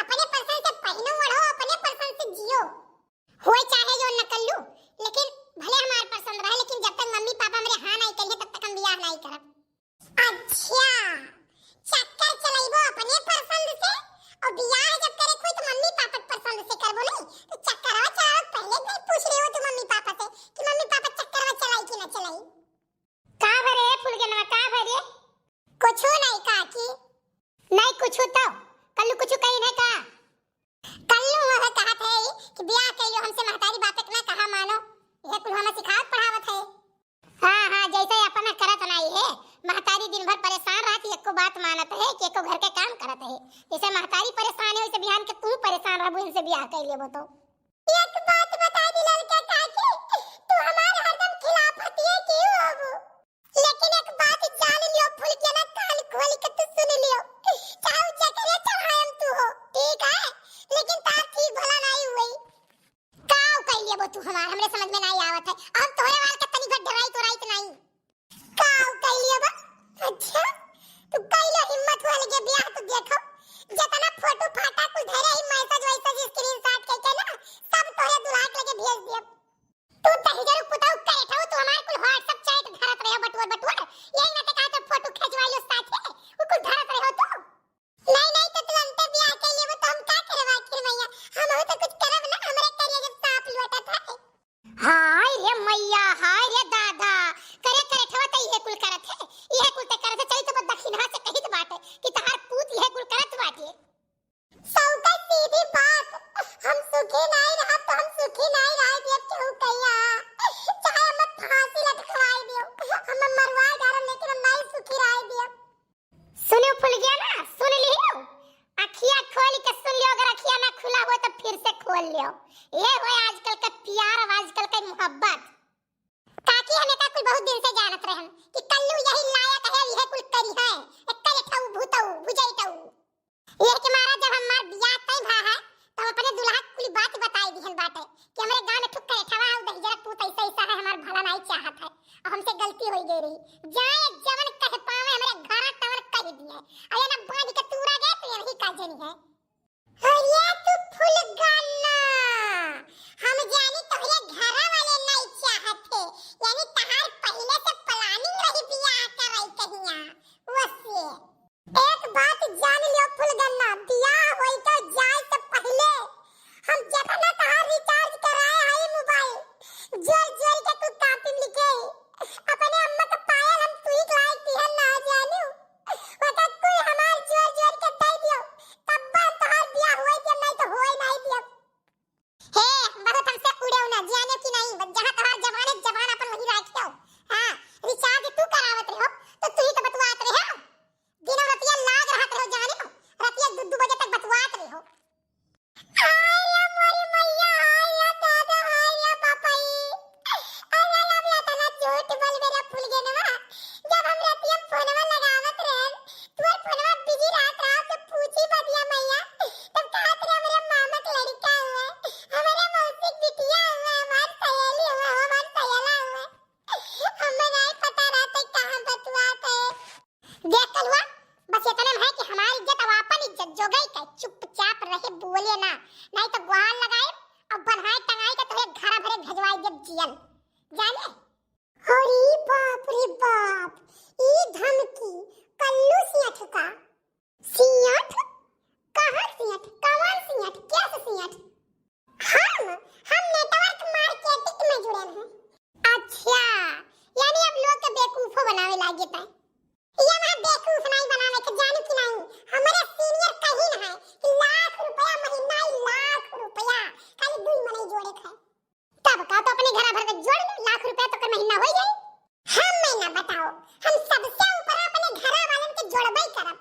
अपने पसंद से पहनो ओढ़ो, अपने पसंद से जियो, होए चाहे जो न कर लूं, लेकिन भले हमार पसंद रहे, लेकिन जब तक मम्मी पापा मेरे हाँ नहीं कहिए तब तक हम बियाह नहीं करब। अच्छा चक्कर चलाइबो अपने पसंद से और बियाह जब करे कोई तो मम्मी पापा पसंद से करबो नहीं, तो चक्करवा चलाओ पहले नहीं पूछ रहे हो तुम मम्मी पापा से कि मम्मी पापा चक्करवा चलाई कि न चलाई? का भरे फुलगनवा का भरे? कुछ नहीं काकी, नहीं कुछ तो कल्लू कुछ कहीं नहीं का, कल्लू वह कहत है कि बियाह कइलो हमसे महतारी बात ना कहा मानो, यह कुल हमें सिखावत पढ़ावत है। हां जैसे अपना करत नहीं है, महतारी दिन भर परेशान रहती, एको बात मानत है कि एको घर के काम करत है, जैसे महतारी परेशान है वैसे बिहान के तू परेशान रहबो, इनसे बियाह कर लेबो तो। एक बात बता दी लड़का काकी, तू हमारे हरदम खिलाफ हतिए क्यों होबो? लेकिन एक बात जान लियो फूल के ना, कान खोल के तू सुन लियो, चाहे जकरे चढ़ायम तू हो ठीक है, लेकिन तार ठीक भला नहीं हुई। काऊ कर लेबो तू हमार, हमरे समझ में नहीं आवत है, हम तोरे वाल के तनी भर डराई तो राइत नहीं। काऊ कर लेबो? अच्छा तू कइलो हिम्मत वाले के बियाह तो देखो, जतना फोटो फाटा कुछ धरे ही मैसेज वैसेज स्क्रीनशॉट के ना सब तोरे दुल्हा के लगे भेज दियो। तू तही जरूर पुताऊ करे थाओ, तू हमार कुल व्हाट्सएप चैट धरत रहे बटुआ यही ना ते कहत फोटो खिंचवाइलो साथे वो कुल धरत रहे हो तू। नहीं तो तू अंते बियाह कर लेबो तो हम का करवा आखिर मैया, हम हो तो कुछ करब ना, हमरे करिए जब सांप लौटत है। हाय रे मैया, हाय रे दादा, करे ठवा त इहे कुल करत है, इहे कुल ते करत चली तो दक्षिणा से कहित बाटे कि तहार पूत इहे कुल करत बाटे। सौका सीधी बात, हम सुखी नहीं रहा तो हम सुखी नहीं रह जब केहू कहिया, चाहे हम फांसी लटकवाई दियो, हम मरवा डारम लेकिन हम नहीं सुखी रह दियो। सुनियो फूल गया ना, सुन लियो, अखियां खोल के सुन लियो, अगर अखियां ना खुला हो तो फिर से खोल लियो, ये हो आजकल का प्यार और आजकल का मोहब्बत। काकी हमें का कुल बहुत दिन से जानत रहन कि कल्लू यही लायक है, यह कुल करी है, करे ठऊ भूतऊ बुझैतऊ, ये के मारा जब हमार बियाह तय भा है तो अपने दुल्हा कुल बात बताई दिहन बाटे कि हमरे गांव में ठुक करे ठवा दही जरा पूत ऐसा ऐसा है, हमार भला नहीं चाहत है और हमसे गलती हो गई रही, जाए जवन कह पावे हमरे घर तवन कह दिए, अरे ना बांध के तूरा गए तो यही का जनी है। अरे तू फूल गाना, हम जानी तोहरे घर वाले नहीं चाहत थे, यानी तहार पहले से प्लानिंग रही बियाह करई कहिया वसे। एक बात जान लियो फुलगन्ना, बियाह होई तो जाए से पहले हम जतना तहार रिचार्ज कराए है मोबाइल, जोर के तू कापी लिखे अपने अम्मा का पायल हम तू ही लायक दिहन ना जानू, बता कोई हमार जोर के दे दियो तब बात तहार बियाह होई के नहीं तो होई नहीं दियो। हे बहुत हमसे उड़ेऊ ना, जाने की नहीं, जहां तहार जबान अपन वही राखियो। हां रिचार्ज तू करावत रहो तो तू ही तो बतवात रहो, दिनों रतिया लाग रहत रहो, जाने रतिया 2 बजे तक बतवात रहो। हाय रे मोरी मैया, हाय रे दादा, हाय रे पापाई, अरे लवला तना झूठ बोल मेरा फूल गेनवा, जब हम रतिया फोनवा लगावत रहे तोर फोनवा बिजी रहत रहा तो पूछी बदिया मैया, तब कहत रहे मेरे मामा का लड़का हुआ, हमारे मौसी बिटिया हुआ, हमार सहेली हुआ, हमार सहेला हुआ, हमें नहीं पता रहता कहां बतवात है। देख कलवा बस इतना है कि हमारी इज्जत और अपन इज्जत जो गई का चुपचाप रहे, बोले ना, नहीं तो गुहार लगाए और बन्हाए टंगाए के तोरे घर भरे भेजवाई देब जियल, जाने। अरे बाप रे बाप, ई धमकी कल्लू सियठ का, सियठ कहां सियठ, कौन सियठ, कैसे सियठ? हम नेटवर्क मार्केटिंग में जुड़े हैं। अच्छा यानी अब लोग के बेवकूफ बनावे लागे ता, ये मैं बेवकूफ नहीं बनावे के जानू कि नहीं, हमारे सीनियर कहीं ना है कि लाख रुपया महीना, लाख रुपया खाली 2 महीने जोड़े खाए, तब का तो अपने घर भर के जोड़ लो, लाख रुपया तो कर महीना हो जाए। हम महीना बताओ, हम सबसे ऊपर अपने घर वालन के जोड़बई करब,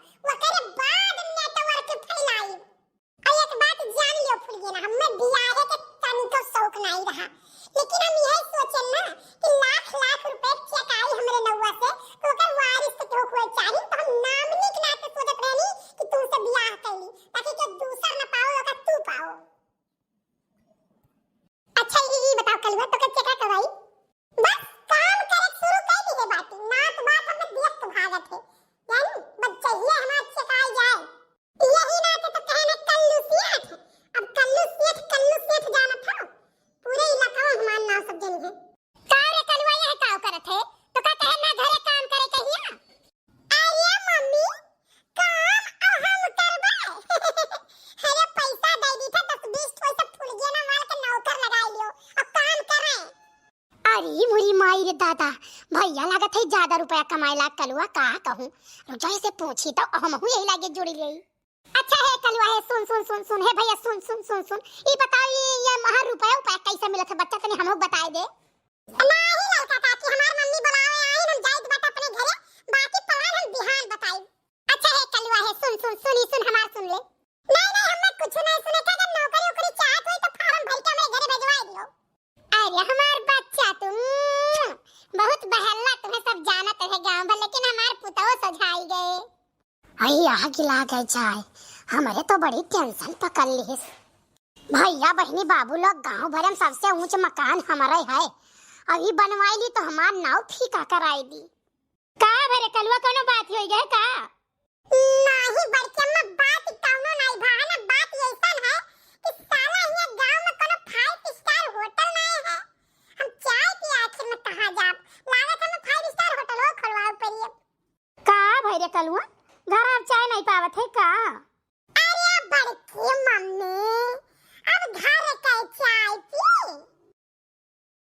अरे दादा भैया लागत है ज्यादा रुपया कमाए ला कलुआ का कहूं रुजाई से पूछी तो हम यही लागे जुड़ी गई। अच्छा है कलुआ है सुन सुन सुन सुन है भैया सुन सुन सुन सुन ये बताओ ये महा रुपया उपाय कैसे मिलत है बच्चा तनी हमहु बताए दे। नाही लड़का काकी हमार मम्मी बुलावे आई हम जाइत बट अपने घरे बाकी प्लान हम बिहान बताई। अच्छा है कलुआ है सुन सुन सुनी सुन हमार सुन ले। नहीं नहीं हम कुछ नहीं सुने का अगर नौकरी उकरी चाहत होई तो फार्म भर के हमरे घरे भेजवा दियो। अरे हमार बच्चा तुम बहुत बहल्ला तुम्हें सब जानत है गांव भर लेकिन हमार पुतौ सजाई गए। आई आ गिला गए चाय हमारे तो बड़ी टेंशन पकड़ ली। भैया बहनी बाबू लोग गांव भर में सबसे ऊंच मकान हमारा है अभी बनवाई ली तो हमार नाव फीका कराई दी। का भरे कलवा कोनो बात होई गए का? नाही बड़के में बात कोनो नहीं भाना बात ऐसन है कि साला ये गांव में कोनो 5 स्टार होटल नहीं है। हम चाय के आखिर में कहां जाब लागत हम 5 स्टार होटल हो खोलवाओ परिए। का भरे कलवा घर आप चाय नहीं पावत है का?